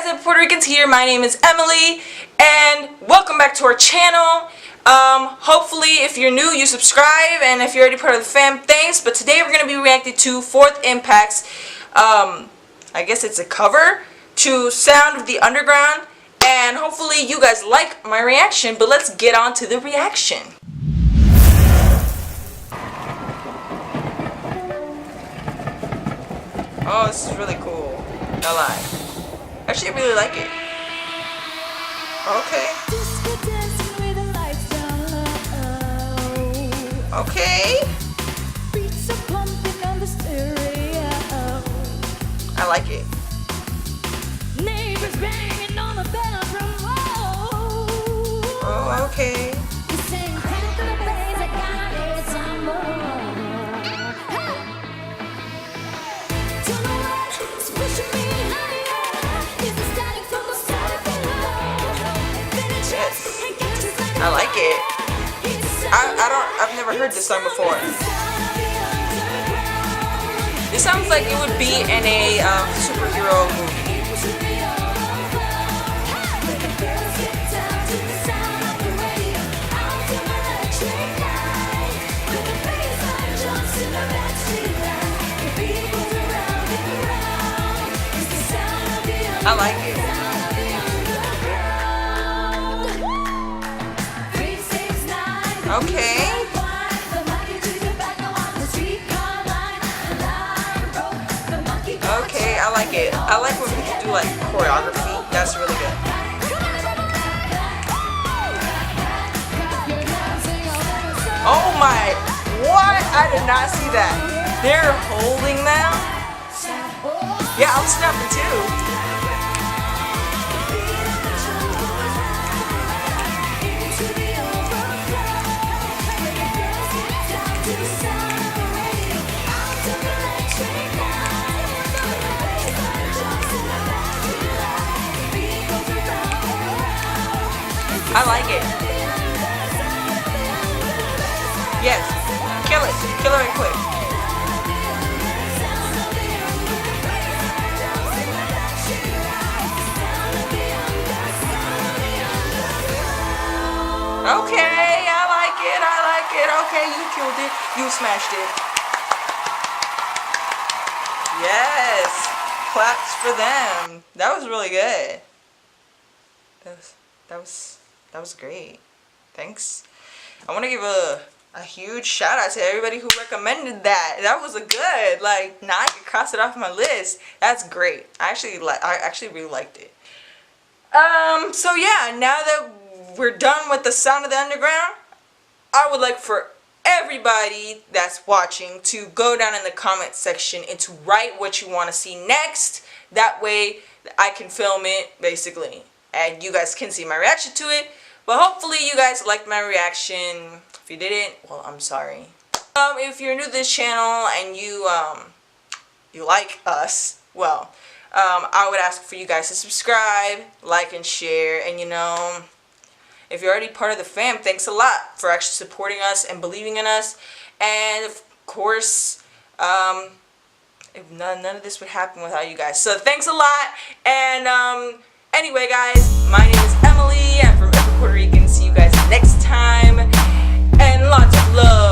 up, Puerto Ricans here? My name is Emily, and welcome back to our channel. Hopefully, if you're new, you subscribe, and if you're already part of the fam, thanks. But today we're going to be reacting to Fourth Impact's, I guess it's a cover to Sound of the Underground, and hopefully you guys like my reaction, but let's get on to the reaction. Oh, this is really cool. No lie. Actually, I really like it. Okay. Okay. I like it. Oh, okay. I like it. I've never heard this song before. This sounds like it would be in a superhero movie. I like it. Okay. Okay, I like it. I like when people do like choreography. That's really good. Oh my, what? I did not see that. They're holding them? Yeah, I'm snapping too. I like it. Yes. Kill it. Kill it right quick. Okay, I like it. I like it. Okay, you killed it. You smashed it. Yes. Claps for them. That was really good. That was great. Thanks. I want to give a huge shout out to everybody who recommended that. That was a good. Like, now I can cross it off my list. That's great. I actually really liked it. So yeah, now that we're done with the Sound of the Underground, I would like for everybody that's watching to go down in the comment section and to write what you want to see next. That way I can film it, basically, and you guys can see my reaction to it. But hopefully you guys liked my reaction. If you didn't, well, I'm sorry. If you're new to this channel and you like us, well, I would ask for you guys to subscribe, like, and share. And you know, if you're already part of the fam, thanks a lot for actually supporting us and believing in us. And of course, if none of this would happen without you guys. So thanks a lot. And anyway, guys, my name is Emily. I'm from Puerto Rican. See you guys next time. And lots of love.